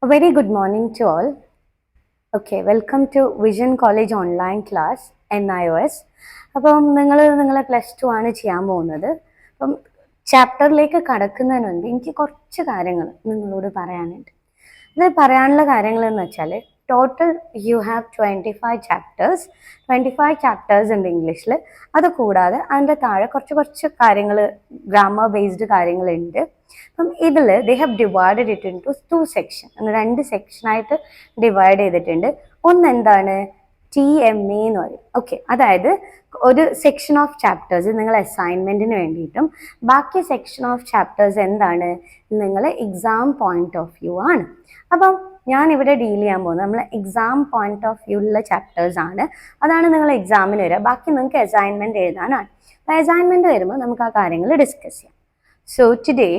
A very good morning to all. Okay, welcome to Vision College online class NIOS. അപ്പം നിങ്ങളെ +2 ആണ് ചെയ്യാൻ പോകുന്നത്. അപ്പം ചാപ്റ്ററിലേക്ക് കടക്കുന്നതിന് മുൻപ് എനിക്ക് കുറച്ച് കാര്യങ്ങൾ നിങ്ങളോട് പറയാനുണ്ട്. ഇത് പറയാനുള്ള കാര്യങ്ങൾ എന്ന് വെച്ചാൽ ടോട്ടൽ യു ഹാവ് 25 ചാപ്റ്റേഴ്സ് ഉണ്ട് ഇംഗ്ലീഷിൽ. അത് കൂടാതെ അതിൻ്റെ താഴെ കുറച്ച് കാര്യങ്ങൾ ഗ്രാമർ ബേസ്ഡ് കാര്യങ്ങളുണ്ട്. അപ്പം ഇതിൽ they have divided it into 2 section, 2 സെക്ഷനായിട്ട് ഡിവൈഡ് ചെയ്തിട്ടുണ്ട്. ഒന്ന് എന്താണ് TMA എന്ന് പറയും. ഓക്കെ, അതായത് ഒരു സെക്ഷൻ ഓഫ് ചാപ്റ്റേഴ്സ് നിങ്ങൾ അസൈൻമെൻറ്റിന് വേണ്ടിയിട്ടും ബാക്കി സെക്ഷൻ ഓഫ് ചാപ്റ്റേഴ്സ് എന്താണ് നിങ്ങൾ എക്സാം പോയിന്റ് ഓഫ് വ്യൂ ആണ്. അപ്പം ഞാൻ ഇവിടെ ഡീൽ ചെയ്യാൻ പോകുന്നത് നമ്മൾ എക്സാം പോയിന്റ് ഓഫ് വ്യൂ ഉള്ള ചാപ്റ്റേഴ്സ് ആണ്. അതാണ് നിങ്ങൾ എക്സാമിന് വരിക. ബാക്കി നിങ്ങൾക്ക് അസൈൻമെൻറ്റ് എഴുതാനാണ്. അപ്പോൾ അസൈൻമെൻറ്റ് വരുമ്പോൾ നമുക്ക് ആ കാര്യങ്ങൾ ഡിസ്കസ് ചെയ്യാം. So today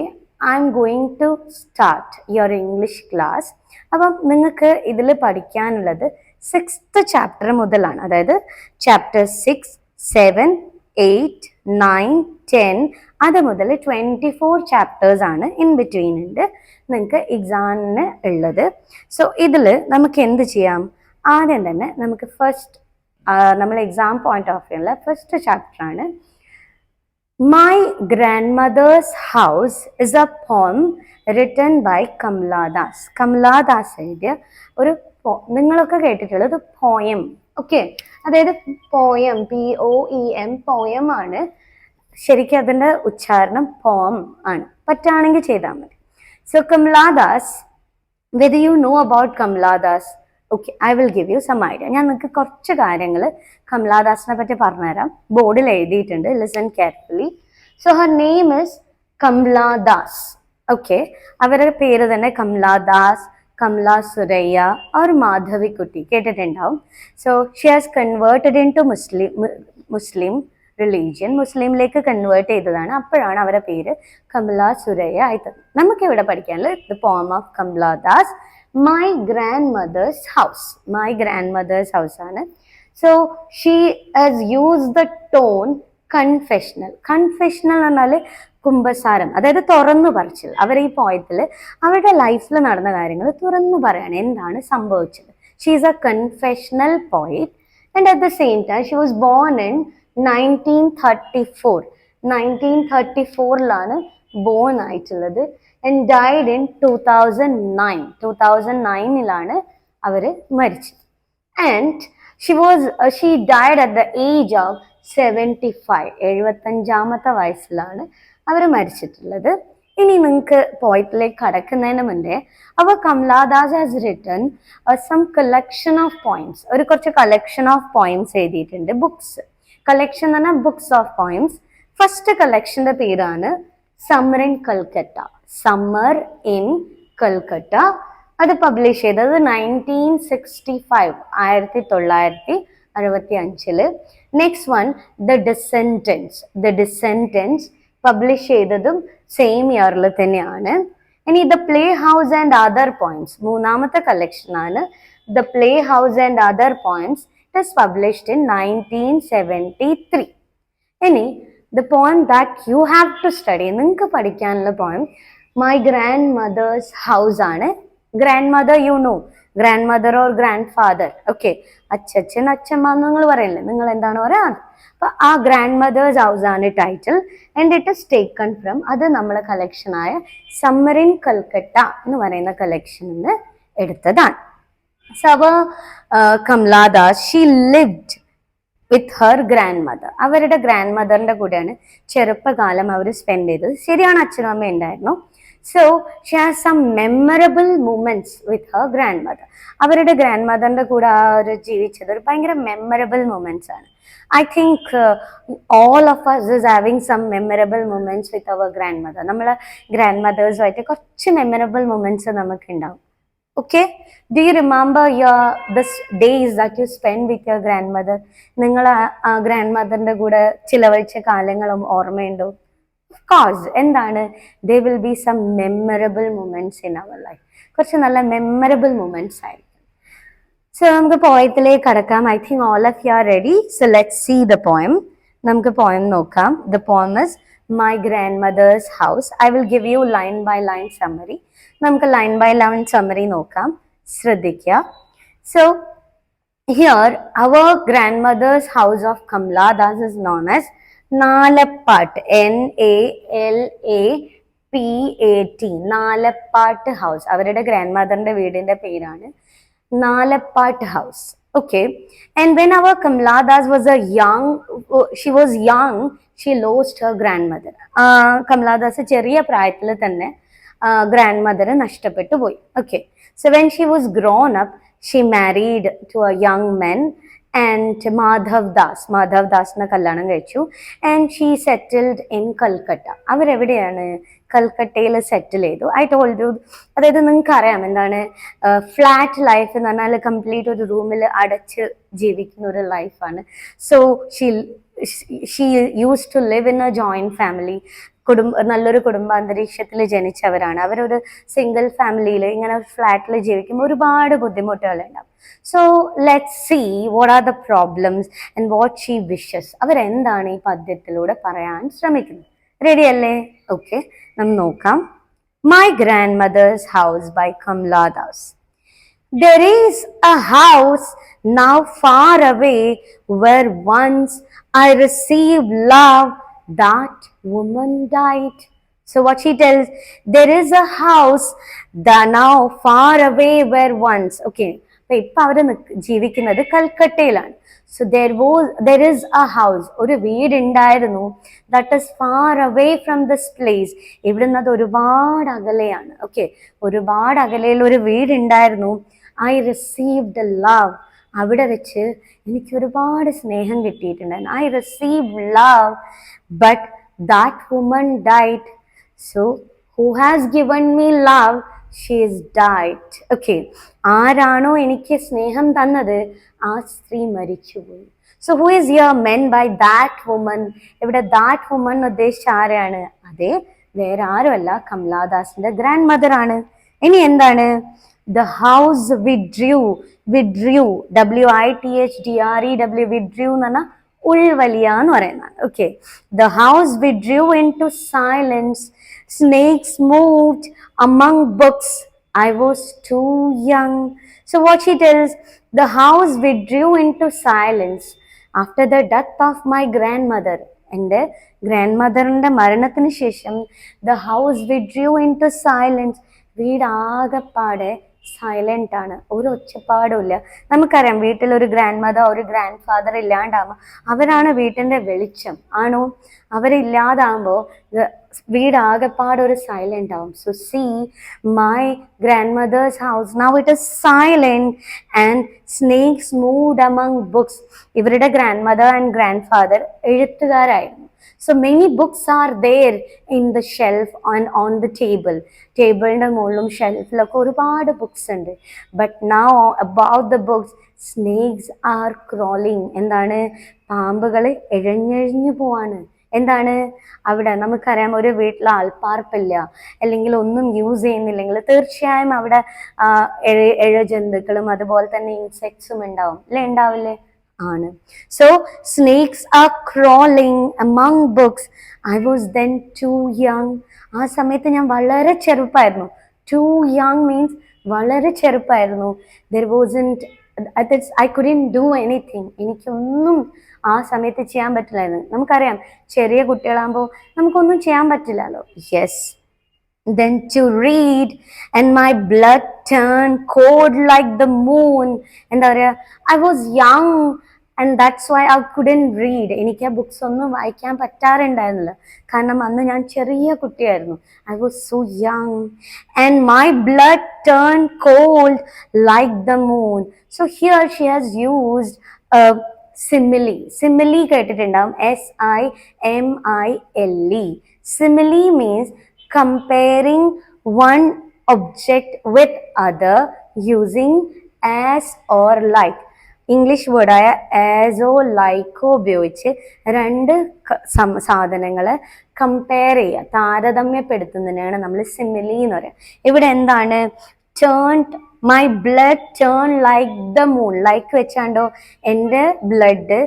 I am going to start your English class. അപ്പം നിങ്ങൾക്ക് ഇതിൽ പഠിക്കാനുള്ളത് 6th ചാപ്റ്റർ മുതലാണ്. അതായത് ചാപ്റ്റർ 6, 7, 8, 9, 10 അത് മുതൽ 24 ചാപ്റ്റേഴ്സ് ആണ് ഇൻ ബിറ്റ്വീൻ ഉണ്ട് നിങ്ങൾക്ക് എക്സാമിന് ഉള്ളത്. സോ ഇതിൽ നമുക്ക് എന്ത് ചെയ്യാം? ആദ്യം തന്നെ നമുക്ക് ഫസ്റ്റ് നമ്മൾ എക്സാം പോയിന്റ് ഓഫ് വ്യൂ ഉള്ള ഫസ്റ്റ് ചാപ്റ്റർ ആണ്. My grandmother's house is a poem written by Kamala Das. Kamala Das എഴുതിയ ഒരു നിങ്ങളൊക്കെ കേട്ടിട്ടുള്ളത് പോയം. ഓക്കെ, അതായത് പോയം POEM പോയം ആണ്. ശരിക്കും അതിൻ്റെ ഉച്ചാരണം പോം ആണ്. പറ്റുകയാണെങ്കിൽ ചെയ്താൽ മതി. So Kamala Das, whether you know about Kamala Das, okay, I will give you some idea. ഞാൻ നിങ്ങൾക്ക് കുറച്ച് കാര്യങ്ങൾ കമലാ ദാസിനെ പറ്റി പറഞ്ഞുതരാം. ബോർഡിൽ എഴുതിയിട്ടുണ്ട്, listen carefully. So her name is Kamala Das. Okay, അവരുടെ പേര് തന്നെ കമലാ ദാസ്, കമല സുരയ്യ or മാധവിക്കുട്ടി കേട്ടിട്ടുണ്ടാവും. So she has converted into Muslim religion. മുസ്ലിമിലേക്ക് കൺവേർട്ട് ചെയ്തതാണ്. അപ്പോഴാണ് അവരുടെ പേര് കമല സുരയ്യ ആയത്. നമുക്കിവിടെ പഠിക്കാനുള്ളത് the poem of Kamala Das, my grandmother's house. My grandmother's house ആണ്. So she has use the tone confessional. Confessional എന്നാൽ കുംഭസാരം, അതായത് തുറന്നു പറച്ചിൽ. അവർ ഈ പോയത്തിൽ അവരുടെ ലൈഫിൽ നടന്ന കാര്യങ്ങൾ തുറന്നു പറയാണ്, എന്താണ് സംഭവിച്ചത്. She is a confessional poet and at the same time she was born in 1934. 1934 born ആയിട്ടുള്ളത് ആൻഡ് ഡൈഡ് ഇൻ 2009. 2009 അവർ മരിച്ചത്. And she died at the age of 75. 75 വയസ്സിലാണ് അവർ മരിച്ചിട്ടുള്ളത്. ഇനി നിങ്ങൾക്ക് പോയത്തിലേക്ക് കടക്കുന്നതിന് മുന്നേ അവർ Kamala Das has written some collection of poems. ഒരു കുറച്ച് കളക്ഷൻ ഓഫ് പോയിംസ് എഴുതിയിട്ടുണ്ട്. ബുക്സ് കളക്ഷൻ എന്ന് പറഞ്ഞാൽ ബുക്സ് ഓഫ് പോയിംസ്. ഫസ്റ്റ് കളക്ഷന്റെ പേരാണ് summer in Calcutta. Summer in Calcutta. അത് പബ്ലിഷ് ചെയ്തത് 1965, 1965. Next one the descendants. The descendants publish ചെയ്തതും സെയിം ഇയറിൽ തന്നെയാണ്. ഇനി the play house and other poems, മൂന്നാമത്തെ കളക്ഷനാണ് the play house and other poems. It is published in 1973. ഇനി the poem that you have to study, നിങ്ങൾക്ക് പഠിക്കാനുള്ള poem my grandmother's house ആണ്. Grandmother you know, grandmother or grandfather. Okay, അച്ഛൻ അച്ഛമ്മ എന്ന് നിങ്ങൾ പറയില്ലേ, നിങ്ങൾ എന്താണ് പറയാ? അപ്പൊ ആ ഗ്രാൻഡ് മദേഴ്സ് ഹൗസ് ആണ് title. And it is taken from, അത് നമ്മളെ കളക്ഷനായ സമ്മർ ഇൻ കൽക്കട്ട എന്ന് പറയുന്ന കളക്ഷനിൽ നിന്ന് എടുത്തതാണ്. So Kamala Das she lived with her grandmother. അവരുടെ ഗ്രാൻഡ് മദറിന്റെ കൂടെയാണ് ചെറുപ്പകാലം അവർ സ്പെൻഡ് ചെയ്തത്. ശരിയാണ്, അച്ഛനും അമ്മ ഉണ്ടായിരുന്നു. So she has some memorable moments with her grandmother. അവരുടെ ഗ്രാൻഡ് മദറിന്റെ കൂടെ ആ ഒരു ജീവിച്ചത് ഒരു ഭയങ്കര മെമ്മറബിൾ മൂമെന്റ്സ് ആണ്. I think all of us is having some memorable moments with our grandmother. നമ്മളെ ഗ്രാൻഡ് മദേഴ്സുമായിട്ട് കുറച്ച് മെമ്മറബിൾ മൊമെന്റ്സ് നമുക്ക് ഉണ്ടാവും. Okay, do you remember this days that you spend with your grand mother? നിങ്ങൾ ആ grand മദറിന്റെ കൂടെ ചിലവഴിച്ച കാലങ്ങളും ഓർമ്മയുണ്ടോ? Of course. എന്താണ്? there will be some memorable moments in our life. കുറച്ച് നല്ല മെമ്മറബിൾ മൊമെന്റ്സ് ആയിരിക്കും. സോ നമുക്ക് പോയത്തിലേക്ക് കടക്കാം. I think all of you are ready. So let's see the poem. നമുക്ക് പോയം നോക്കാം. The poem is my grandmother's house. I will give you line by line summary. നമുക്ക് line by line summary നോക്കാം, ശ്രദ്ധിക്കുക. So here our grandmother's house of Kamala Das is known as Nalapat, NALAPAT, Nalappat house. അവരുടെ ഗ്രാൻഡ് മദറിന്റെ വീടിന്റെ പേരാണ് Nalappat house. Okay, and when our Kamala Das was young, she lost her grandmother. Kamala Das ചെറിയ പ്രായത്തിൽ തന്നെ grand mother നഷ്ടപ്പെട്ടു പോയി. Okay, so when she was grown up, she married to a young man and Madhav Dasനെ കല്യാണം കഴിച്ചു. And she settled in Calcutta. അവരെവിടെയാണ്? കൽക്കട്ടയിൽ സെറ്റിൽ ചെയ്തു. I told you, അതായത് നിങ്ങൾക്ക് അറിയാം എന്താണ് ഫ്ലാറ്റ് ലൈഫ് എന്ന് പറഞ്ഞാൽ കംപ്ലീറ്റ് ഒരു റൂമിൽ അടച്ച് ജീവിക്കുന്ന ഒരു ലൈഫാണ്. So she use to live in a joint family. നല്ലൊരു കുടുംബാന്തരീക്ഷത്തിൽ ജനിച്ചവരാണ്. അവരൊരു സിംഗിൾ ഫാമിലിയിൽ ഇങ്ങനെ ഫ്ലാറ്റിൽ ജീവിക്കുമ്പോൾ ഒരുപാട് ബുദ്ധിമുട്ടുകൾ ഉണ്ടാവും. So let's see what are the problems and what she wishes. അവരെന്താണ് ഈ പദ്യത്തിലൂടെ പറയാൻ ശ്രമിക്കുന്നത്? റെഡി അല്ലേ? ഓക്കെ, നമുക്ക് നോക്കാം. My grandmother's house by Kamala Das. There is a house now far away where once I received love, that woman died. So what she tells, there is a house that now far away where once. Okay, ഇപ്പൊ അവര് ജീവിക്കുന്നത് കൽക്കട്ടയിലാണ്. So there is a house, ഒരു വീടുണ്ടായിരുന്നു, that is far away from this place. ഇവിടുന്ന് അത് ഒരുപാട് അകലെയാണ്. Okay, ഒരുപാട് അകലയിൽ ഒരു വീടുണ്ടായിരുന്നു. I received love. അവിടെ വെച്ച് എനിക്ക് ഒരുപാട് സ്നേഹം കിട്ടിയിട്ടുണ്ടായിരുന്നു. I received love, but that woman died. So who has given me love? She is died. Okay, ആരാണോ എനിക്ക് സ്നേഹം തന്നത് ആ സ്ത്രീ മരിച്ചുപോയി. So who is here meant by that woman? ഇവിടെ that woman ഉദ്ദേശിച്ച ആരാണ്? അതെ, വേറെ ആരുമല്ല, കമലാ ദാസിന്റെ ഗ്രാൻഡ് മദർ ആണ്. ഇനി എന്താണ്? The house withdrew, withdrew, withdrew എന്ന് പറഞ്ഞാൽ ഉൾവലിയ എന്ന് പറയുന്നത്. Okay, the house withdrew into silence. Snakes moved among books. I was too young. So what she tells, the house withdrew into silence after the death of my grandmother. എൻ്റെ ഗ്രാൻഡ് മദറിന്റെ മരണത്തിന് ശേഷം the house withdrew into silence. വീടാകപ്പാടെ silent ആണ്, ഒരു ഒച്ചപ്പാടും ഇല്ല. നമുക്കറിയാം വീട്ടിൽ ഒരു ഗ്രാൻഡ് മദർ ഒരു ഗ്രാൻഡ് ഫാദർ ഇല്ലാണ്ടാകുമ്പോൾ അവരാണ് വീട്ടിന്റെ വെളിച്ചം, ആണോ? അവരില്ലാതാകുമ്പോൾ വീടാകപ്പാട് ഒരു സൈലന്റ് ആവും. So see my grandmother's house now it is silent and snakes moved among books. ഇവരുടെ grandmother and grandfather എഴുത്തുകാരായിരുന്നു. So many books are there in the shelf and on the table. ടേബിളിന്റെ മുകളിലും ഷെൽഫിലൊക്കെ ഒരുപാട് books ഉണ്ട്. But now about the books, snakes are crawling. എന്താണ്? പാമ്പുകൾ എഴഞ്ഞെഴിഞ്ഞു പോവാണ്. എന്താണ്? അവിടെ നമുക്കറിയാം ഒരു വീട്ടിൽ ആൾപ്പാർപ്പില്ല അല്ലെങ്കിൽ ഒന്നും യൂസ് ചെയ്യുന്നില്ലെങ്കിൽ തീർച്ചയായും അവിടെ ഇഴജന്തുക്കളും അതുപോലെ തന്നെ ഇൻസെക്ട്സും ഉണ്ടാവും അല്ലെ? ഉണ്ടാവില്ലേ? ആണ്. So snakes are crawling among books. I was then too young. ആ സമയത്ത് ഞാൻ വളരെ ചെറുപ്പായിരുന്നു. Too young means വളരെ ചെറുപ്പായിരുന്നു. There wasn't, I couldn't do anything. എനിക്കൊന്നും ആ സമയത്ത് ചെയ്യാൻ പറ്റില്ലായിരുന്നു. നമുക്കറിയാം ചെറിയ കുട്ടികളാകുമ്പോൾ നമുക്കൊന്നും ചെയ്യാൻ പറ്റില്ലല്ലോ. Yes, then to read and my blood turned cold like the moon. എന്താ പറയാ, I was young and that's why I couldn't read. എനിക്ക് ആ ബുക്സ് ഒന്നും വായിക്കാൻ പറ്റാറുണ്ടായിരുന്നില്ല, കാരണം അന്ന് ഞാൻ ചെറിയ കുട്ടിയായിരുന്നു. I was so young and my blood turned cold like the moon. So here she has used a simile കേട്ടിട്ടുണ്ടാവും, SIMILE. Simile means comparing one object with other using as or like. English വേർഡായ ആസോ ലൈക്കോ ഉപയോഗിച്ച് രണ്ട് സാധനങ്ങളെ compare ചെയ്യുക, താരതമ്യപ്പെടുത്തുന്നതിനാണ് നമ്മൾ simile എന്ന് പറയുക. ഇവിടെ എന്താണ്? Turned my blood turn like the moon. Like വെച്ചാണ്ടോ എൻ്റെ ബ്ലഡ്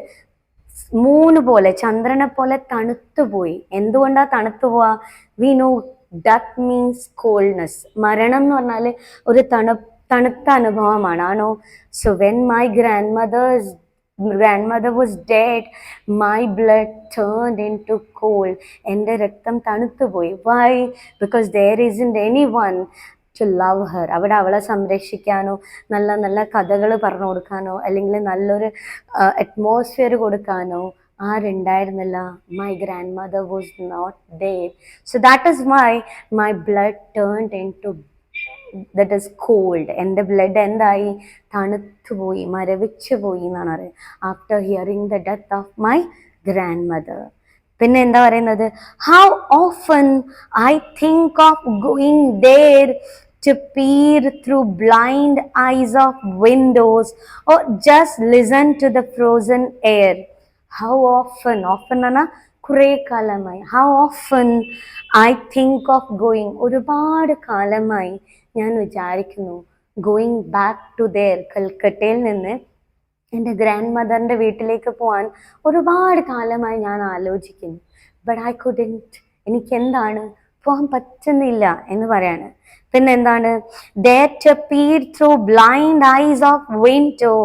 മൂന്ന് പോലെ, ചന്ദ്രനെ പോലെ തണുത്തുപോയി. എന്തുകൊണ്ടാ തണുത്തു പോവാ? We know death means coldness. മരണം എന്ന് പറഞ്ഞാൽ ഒരു തണുത്ത അനുഭവമാണ്, ആണോ? So when my grandmother was dead, my blood turned into cold. എൻ്റെ രക്തം തണുത്തുപോയി. Why? Because there isn't anyone to love her. അവിടെ അവളെ സംരക്ഷിക്കാനോ നല്ല നല്ല കഥകൾ പറഞ്ഞു കൊടുക്കാനോ അല്ലെങ്കിൽ നല്ലൊരു അറ്റ്മോസ്ഫിയർ കൊടുക്കാനോ ആരുണ്ടായിരുന്നില്ല. My grandmother was not there. So that is why my blood turned into that is cold. എൻ്റെ ബ്ലഡ് എന്തായി? തണുത്തുപോയി, മരവിച്ചു പോയി എന്നാണ് പറയുന്നത്. After hearing the death of my grandmother. പിന്നെ എന്താ പറയുന്നത്? How often I think of going there to peer through blind eyes of windows or just listen to the frozen air. How often ana കുറെ കാലമായി. How often I think of going, ഒരുപാട് കാലമായി ഞാൻ വിചാരിക്കുന്നു, going back to there, കൽക്കട്ടയിൽ നിന്ന് എൻ്റെ grand മദറിൻ്റെ വീട്ടിലേക്ക് പോകാൻ ഒരുപാട് കാലമായി ഞാൻ ആലോചിക്കുന്നു. ബട്ട് ഐ കുഡൻറ്റ്, എനിക്കെന്താണ് പോകാൻ പറ്റുന്നില്ല എന്ന് പറയാണ്. പിന്നെ എന്താണ്? dare to peer through blind eyes of window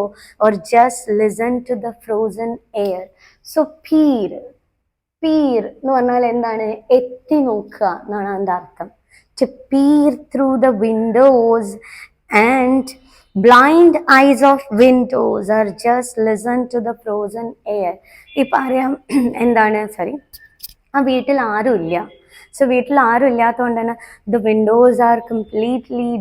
or just listen to the frozen air. So peer എന്ന് പറഞ്ഞാൽ എന്താണ്? എത്തി നോക്കുക എന്നാണ് അതിൻ്റെ അർത്ഥം. to peer through the windows and blind eyes of windows or just listen to the frozen air. ഇപ്പം അറിയാം എന്താണ്, ആ വീട്ടിൽ ആരുമില്ല. സോ വീട്ടിൽ ആരും ഇല്ലാത്തതുകൊണ്ട് തന്നെ the Windows are completely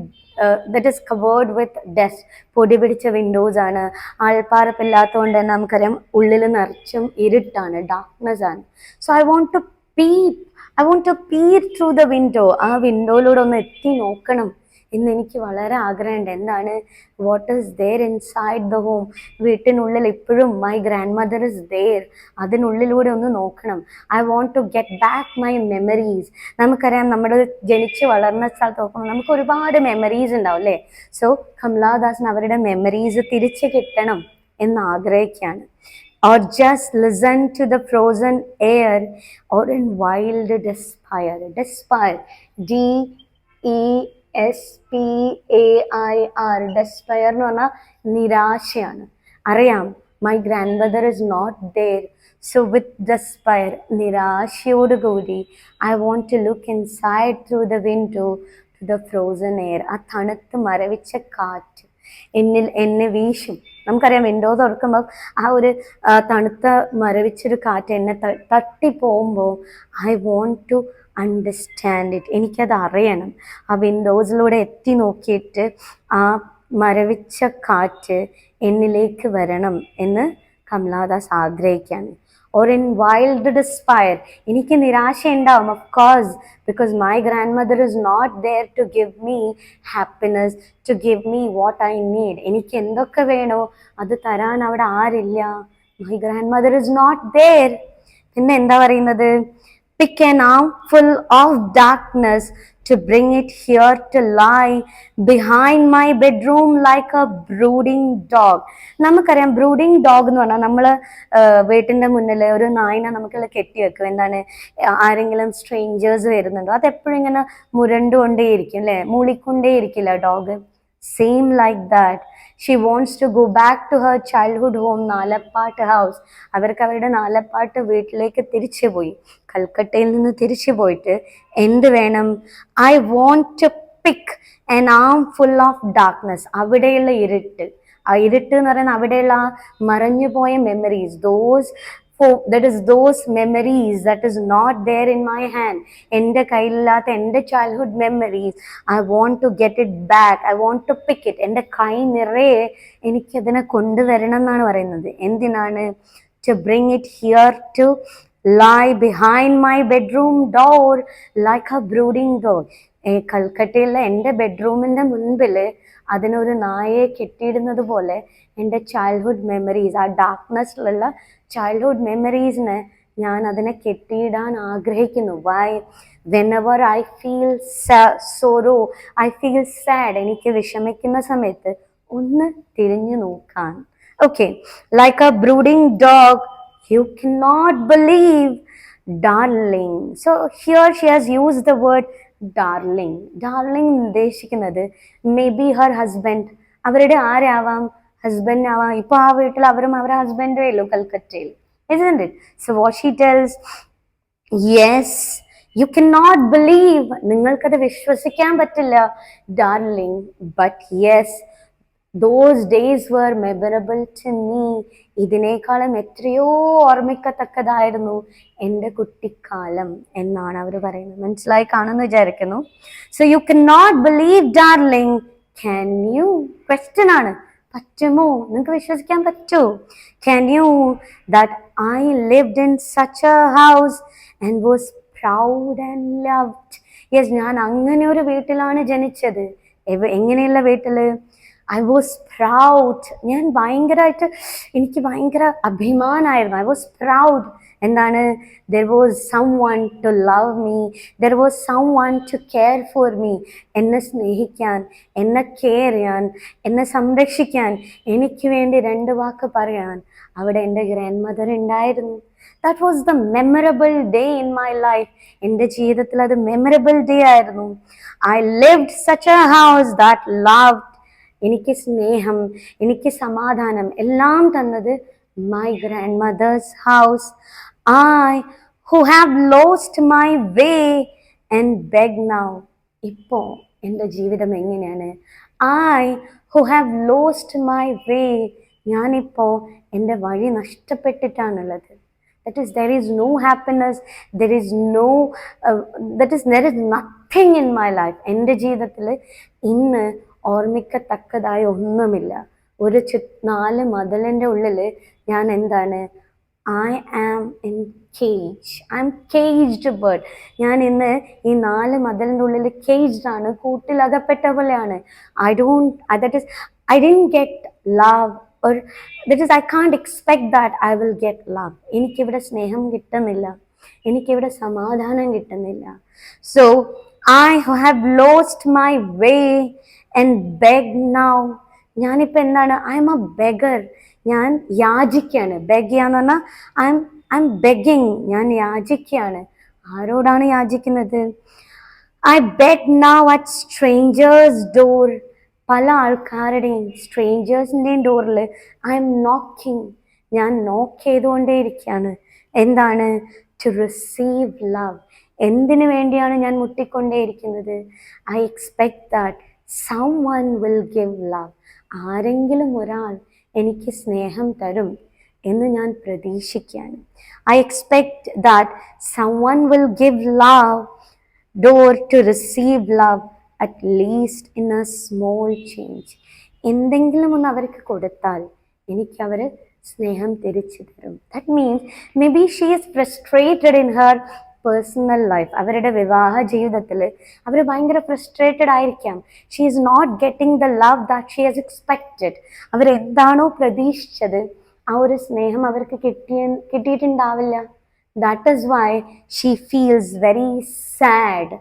that is covered with dust. പൊടി പിടിച്ച വിൻഡോസ് ആണ്. ആൾപ്പാർപ്പില്ലാത്തതുകൊണ്ട് തന്നെ നമുക്കറിയാം ഉള്ളിൽ നിറച്ചും ഇരുട്ടാണ്, ഡാർക്ക്നെസ് ആണ്. So I want to peer through the window. ആ വിൻഡോയിലൂടെ ഒന്ന് എത്തി നോക്കണം എന്ന് എനിക്ക് വളരെ ആഗ്രഹമുണ്ട്. എന്താണ്? What is there inside the home. വീട്ടിനുള്ളിൽ ഇപ്പോഴും my grandmother is there. അതിനുള്ളിലൂടെ ഒന്ന് നോക്കണം. I want to get back my memories. നമുക്കറിയാം നമ്മൾ ജനിച്ച് വളർന്ന സ്ഥലത്ത് നോക്കുമ്പോൾ നമുക്ക് ഒരുപാട് മെമ്മറീസ് ഉണ്ടാവും അല്ലേ? സോ കമലാദാസൻ അവരുടെ മെമ്മറീസ് തിരിച്ചു കിട്ടണം എന്ന് ആഗ്രഹിക്കുകയാണ്. or just listen to the frozen air or in wild despair. Despair, DESPAIR. despair എന്ന് പറഞ്ഞാൽ നിരാശയാണ്. അറിയാം my grandmother is not there. So with despair, നിരാശയോടുകൂടി I want to look inside through the window to the frozen air. ആ തണുത്ത് മരവിച്ച കാറ്റ് എന്നെ വീശും. നമുക്കറിയാം വിൻഡോ തുറക്കുമ്പോൾ ആ ഒരു തണുത്ത മരവിച്ചൊരു കാറ്റ് എന്നെ തട്ടി പോകുമ്പോൾ I want to understand it. എനിക്കത് അറിയണം. ആ വിൻഡോസിലൂടെ എത്തി നോക്കിയിട്ട് ആ മരവിച്ച കാറ്റ് എന്നിലേക്ക് വരണം എന്ന് കമലാദാസ് ആഗ്രഹിക്കുകയാണ്. or in wild despair. എനിക്ക് നിരാശ ഉണ്ടാവും, of course, because my grandmother is not there to give me happiness, to give me what I need. എനിക്ക് എന്തൊക്കെ വേണോ അത് തരാൻ അവിടെ ആരില്ല. My grandmother is not there. പിന്നെ എന്താ പറയുന്നത്? pick an armful of darkness to bring it here to lie behind my bedroom like a brooding dog. നമുക്കറിയാം ബ്രൂഡിങ് ഡോഗ് എന്ന് പറഞ്ഞാൽ നമ്മൾ വീട്ടിൻ്റെ മുന്നിൽ ഒരു നായിനെ നമുക്കുള്ള കെട്ടി വെക്കും. എന്താണ്? ആരെങ്കിലും സ്ട്രേഞ്ചേഴ്സ് വരുന്നുണ്ടോ അതെപ്പോഴും ഇങ്ങനെ മുരണ്ടുകൊണ്ടേയിരിക്കും അല്ലേ, മൂളിക്കൊണ്ടേയിരിക്കില്ല dog. Same like that she wants to go back to her childhood home, Nalapat house. അവർക്ക് അവരുടെ നാലപ്പാട്ട് വീട്ടിലേക്ക് തിരിച്ചു പോയി. കൽക്കട്ടയിൽ നിന്ന് തിരിച്ചു പോയിട്ട് എന്ത് വേണം? I want to pick an armful of darkness. അവിടെയുള്ള ഇരുട്ട്, ആ ഇരുട്ട് എന്ന് പറയുന്നത് അവിടെയുള്ള മറഞ്ഞു പോയ memories, those memories that is not there in my hand. എൻ്റെ കയ്യിലില്ലാത്ത എൻ്റെ childhood memories, I want to get it back, I want to pick it. എൻ്റെ കൈ നിറയെ എനിക്കതിനെ കൊണ്ടുവരണം എന്നാണ് പറയുന്നത്. എന്തിനാണ്? to bring it here to lie behind my bedroom door like a brooding dog. കൽക്കട്ടയിലെ എൻ്റെ ബെഡ്റൂമിൻ്റെ മുൻപിൽ അതിനൊരു നായയെ കെട്ടിയിടുന്നത് പോലെ എൻ്റെ ചൈൽഡ്ഹുഡ് മെമ്മറീസ്, ആ ഡാർക്ക്നെസ്സിലുള്ള ചൈൽഡ്ഹുഡ് മെമ്മറീസിനെ ഞാൻ അതിനെ കെട്ടിയിടാൻ ആഗ്രഹിക്കുന്നു. Y? whenever I feel sorrow, I feel sad, എനിക്ക് വിഷമിക്കുന്ന സമയത്ത് ഒന്ന് തിരിഞ്ഞു നോക്കാൻ. Okay, like a brooding dog You cannot believe, darling. So here she has used the word darling. Darling ഉദ്ദേശിക്കുന്നത് മേ ബി ഹർ ഹസ്ബൻഡ്, അവരുടെ ആരാവാം, ഹസ്ബൻഡ് ആവാം. ഇപ്പൊ ആ വീട്ടിൽ അവരും അവരുടെ ഹസ്ബൻഡേ ഉള്ളൂ കൽക്കറ്റയിൽ, isn't it? So what she tells, yes, you cannot believe, നിങ്ങൾക്കത് വിശ്വസിക്കാൻ പറ്റില്ല, darling, but yes, those days were memorable to me. ഇതിനേക്കാളും എത്രയോ ഓർമ്മിക്കത്തക്കതായിരുന്നു എൻ്റെ കുട്ടിക്കാലം എന്നാണ് അവർ പറയുന്നത്. മനസ്സിലായി കാണുമെന്ന് വിചാരിക്കുന്നു. So you can not believe darling, can you, question ആണ്, പറ്റുമോ, നിങ്ങൾക്ക് വിശ്വസിക്കാൻ പറ്റുമോ, can you, that I lived in such a house and was proud and loved. Yes, ഞാൻ അങ്ങനെ ഒരു വീട്ടിലാണ് ജനിച്ചത്. എങ്ങനെയുള്ള വീട്ടില്? ഐ വാസ് പ്രൗഡ്, ഞാൻ ഭയങ്കരമായിട്ട്, എനിക്ക് ഭയങ്കര അഭിമാനമായിരുന്നു. I was proud. എന്താണ്? There was someone to love me, there was someone to care for me. എന്നെ സ്നേഹിക്കാൻ, എന്നെ കെയർ ചെയ്യാൻ, എന്നെ സംരക്ഷിക്കാൻ, എനിക്ക് വേണ്ടി രണ്ട് വാക്ക് പറയാൻ അവിടെ എൻ്റെ ഗ്രാൻഡ് മദർ ഉണ്ടായിരുന്നു. That was the memorable day in my life. എൻ്റെ ജീവിതത്തിൽ അത് മെമ്മറബിൾ ഡേ ആയിരുന്നു. I lived such a house that loved, എനിക്ക് സ്നേഹം, എനിക്ക് സമാധാനം എല്ലാം തന്നത് my grandmother's house. I who have lost my way and beg now. ഇപ്പോ എൻ്റെ ജീവിതം എങ്ങനെയാണ്? I who have lost my way, ഞാനിപ്പോ എൻ്റെ വഴി നഷ്ടപ്പെട്ടിട്ടാണുള്ളത്. That is, there is no happiness, there is no, there is nothing in my life. എൻ്റെ ജീവിതത്തിൽ ഇന്ന് ഓർമ്മിക്കത്തക്കതായ ഒന്നുമില്ല. ഒരു 4 മതിലിൻ്റെ ഉള്ളിൽ ഞാൻ എന്താണ്? I am in cage, I am caged bird. ഞാൻ ഇന്ന് ഈ 4 മതിലിൻ്റെ ഉള്ളിൽ കേജ്ഡ് ആണ്, കൂട്ടിൽ അകപ്പെട്ട പോലെയാണ്. I didn't get love, or that is, I can't expect that I will get love. എനിക്കിവിടെ സ്നേഹം കിട്ടുന്നില്ല, എനിക്കിവിടെ സമാധാനം കിട്ടുന്നില്ല. So I have lost my way and beg now. ഞാനിപ്പോൾ എന്താണ്? ഐ എം എ ബെഗർ, ഞാൻ യാചിക്കുകയാണ്. ബെഗ് ചെയ്യാന്ന് പറഞ്ഞാൽ ഐ എം ബെഗിങ്, ഞാൻ യാചിക്കുകയാണ്. ആരോടാണ് യാചിക്കുന്നത്? I beg now at strangers door. പല ആൾക്കാരുടെയും, സ്ട്രേഞ്ചേഴ്സിൻ്റെയും ഡോറിൽ ഐ എം നോക്കിങ്, ഞാൻ നോക്ക് ചെയ്തുകൊണ്ടേയിരിക്കുകയാണ്. എന്താണ്? To receive love. എന്തിനു വേണ്ടിയാണ് ഞാൻ മുട്ടിക്കൊണ്ടേയിരിക്കുന്നത്? I expect that someone will give love. ആരെങ്കിലും ഒരാൾ എനിക്ക് സ്നേഹം തരും എന്ന് ഞാൻ പ്രതീക്ഷിക്കുകയാണ്. I expect that someone will give love, door to receive love, at least in a small change. എന്തെങ്കിലും ഒന്ന് അവർക്ക് കൊടുത്താൽ എനിക്ക് അവർ സ്നേഹം തിരിച്ചു തരും. That means maybe she is frustrated in her personal life. അവരുടെ വിവാഹ ജീവിതത്തിൽ അവർ ഭയങ്കര ഫ്രസ്ട്രേറ്റഡ് ആയിരിക്കാം. She is not getting the love that she has expected. അവരെന്താണോ പ്രതീക്ഷിച്ചത് ആ ഒരു സ്നേഹം അവർക്ക് കിട്ടിയിട്ടുണ്ടാവില്ല. That is why she feels very sad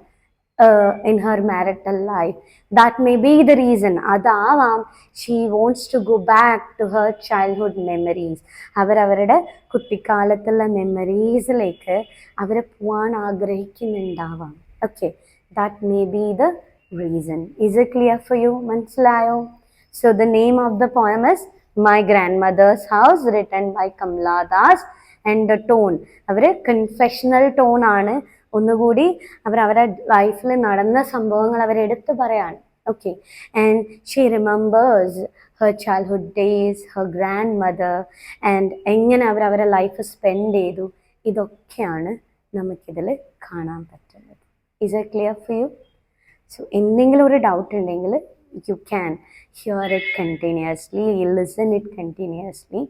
in her marital life. That may be the reason. അതാവാം she wants to go back to her childhood memories. അവരുടെ കുട്ടിക്കാലത്തുള്ള മെമ്മറീസിലേക്ക് അവർ പോവാൻ ആഗ്രഹിക്കുന്നുണ്ടാവാം. Okay, that may be the reason. Is it clear for you? മനസ്സിലായോ? So the name of the poem is My Grandmother's House, written by Kamala Das. And the tone, അവർ confessional tone ആണ്. ഒന്നുകൂടി അവരുടെ ലൈഫിൽ നടന്ന സംഭവങ്ങൾ അവരെടുത്ത് പറയാണ്. Okay, and she remembers her childhood days, her grandmother, and എങ്ങനെ അവരുടെ ലൈഫ് സ്പെൻഡ് ചെയ്തു. ഇതൊക്കെയാണ് നമുക്കിതിൽ കാണാൻ പറ്റുന്നത്. Is it clear for you? So എന്തെങ്കിലും ഒരു ഡൗട്ട് ഉണ്ടെങ്കിൽ you can hear it continuously, listen it continuously.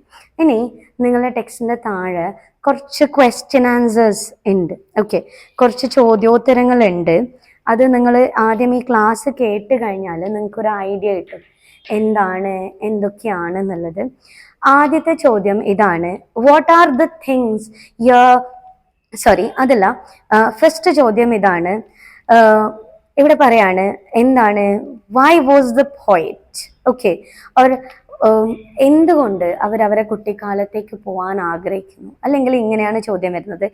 ഇനി നിങ്ങളുടെ ടെക്സ്റ്റിൻ്റെ താഴെ കുറച്ച് ക്വസ്റ്റ്യൻ ആൻസേഴ്സ് ഉണ്ട്. ഓക്കെ, കുറച്ച് ചോദ്യോത്തരങ്ങളുണ്ട്. അത് നിങ്ങൾ ആദ്യം ഈ ക്ലാസ് കേട്ട് കഴിഞ്ഞാൽ നിങ്ങൾക്കൊരു ഐഡിയ കിട്ടും എന്തൊക്കെയാണ് എന്നുള്ളത്. ആദ്യത്തെ ചോദ്യം ഇതാണ്, വാട്ട് ആർ ദ തിങ്സ് അതല്ല, ഫസ്റ്റ് ചോദ്യം ഇതാണ്. ഇവിടെ പറയാണ് എന്താണ്, why was the poet, okay, or എന്തുകൊണ്ട് അവരവരെ കുട്ടിക്കാലത്തേക്ക് പോകാൻ ആഗ്രഹിക്കുന്നു, അല്ലെങ്കിൽ ഇങ്ങനെയാണ് ചോദ്യം വരുന്നത്,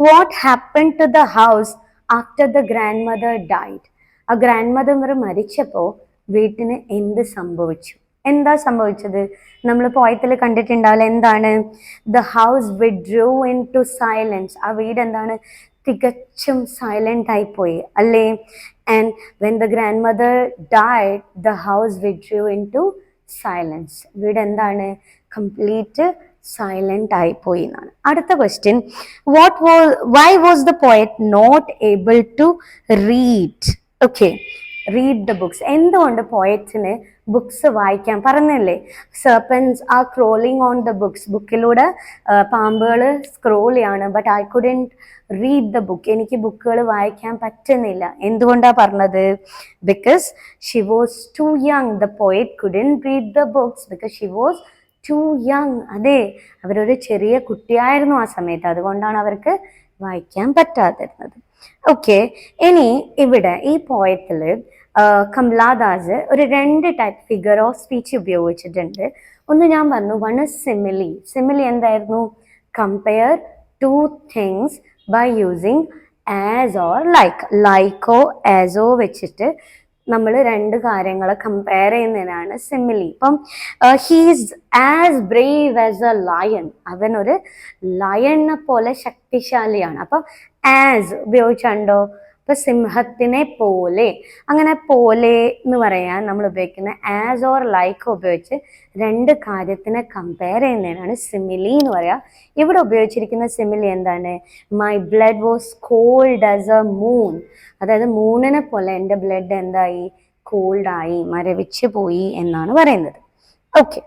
what happen to the house after the grandmother died? ആ ഗ്രാൻഡ് മദർ മരിച്ചപ്പോൾ വീട്ടിന് എന്ത് സംഭവിച്ചു? എന്താ സംഭവിച്ചത്? നമ്മൾ പോയത്തിൽ കണ്ടിട്ടുണ്ടാവില്ല, എന്താണ്? The house withdrew into silence. ആ വീട് എന്താണ്? തികച്ചും സൈലന്റ് ആയിപ്പോയി അല്ലേ? And when the grandmother died the house withdrew into silence. വീട് എന്താണ്? കംപ്ലീറ്റ് സൈലന്റ് ആയിപ്പോയി എന്നാണ്. അടുത്ത question, why was the poet not able to read? Okay, read the books. എന്തുകൊണ്ട് പോയറ്റിന് ബുക്സ് വായിക്കാൻ പറഞ്ഞില്ലേ? Serpents are crawling on the books. ബുക്കിലൂടെ പാമ്പുകൾ സ്ക്രോൾ ചെയ്യാണ്. But I couldn't read the book. എനിക്ക് ബുക്കുകൾ വായിക്കാൻ പറ്റുന്നില്ല. എന്തുകൊണ്ടാണ് പറഞ്ഞത്? Because she was too young. The poet couldn't read the books because she was too young. അതെ, അവരൊരു ചെറിയ കുട്ടിയായിരുന്നു ആ സമയത്ത്. അതുകൊണ്ടാണ് അവർക്ക് വായിക്കാൻ പറ്റാതിരുന്നത്. ഓക്കെ, ഇനി ഇവിടെ ഈ പോയത്തിൽ കമലാദാസ് ഒരു 2 ടൈപ്പ് ഫിഗർ ഓഫ് സ്പീച്ച് ഉപയോഗിച്ചിട്ടുണ്ട്. ഒന്ന് ഞാൻ പറഞ്ഞു, വൺ ഇസ് സിമിലി. സിമിലി എന്തായിരുന്നു? Compare two things by using as or like. ലൈക്കോ ആസോ വെച്ചിട്ട് നമ്മൾ 2 കാര്യങ്ങളെ കമ്പയർ ചെയ്യുന്നതിനാണ് സിമിലി. ഇപ്പം he's as brave as a lion. അവൻ ഒരു ലയണിനെ പോലെ ശക്തിശാലിയാണ്. അപ്പം ആസ് ഉപയോഗിച്ചുണ്ടോ? ഇപ്പൊ സിംഹത്തിനെ പോലെ. അങ്ങനെ പോലെ എന്ന് പറയാൻ നമ്മൾ ഉപയോഗിക്കുന്ന ആസ് ഓർ ലൈക്ക് ഉപയോഗിച്ച് 2 കാര്യത്തിനെ കമ്പയർ ചെയ്യുന്നതിനാണ് സിമിലി എന്ന് പറയാ. ഇവിടെ ഉപയോഗിച്ചിരിക്കുന്ന സിമിലി എന്താണ്? My blood was cold as a moon. അതായത് മൂണിനെ പോലെ എൻ്റെ ബ്ലഡ് എന്തായി? കോൾഡായി, മരവിച്ച് പോയി എന്നാണ് പറയുന്നത്. ഓക്കെ,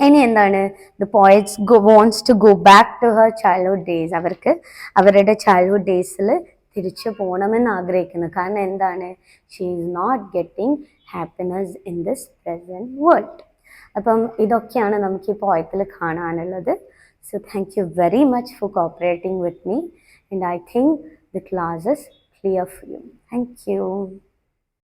ഇനി എന്താണ്? The poets wants to go back to her childhood days. അവർക്ക് അവരുടെ ചൈൽഡ്ഹുഡ് ഡേയ്സിൽ തിരിച്ചു പോകണമെന്ന് ആഗ്രഹിക്കുന്നു. കാരണം എന്താണ്? She is not getting happiness in this present world. അപ്പം ഇതൊക്കെയാണ് നമുക്ക് ഈ പോയത്തിൽ കാണാനുള്ളത്. So thank you very much for cooperating with me, and I think the class is clear for you. Thank U.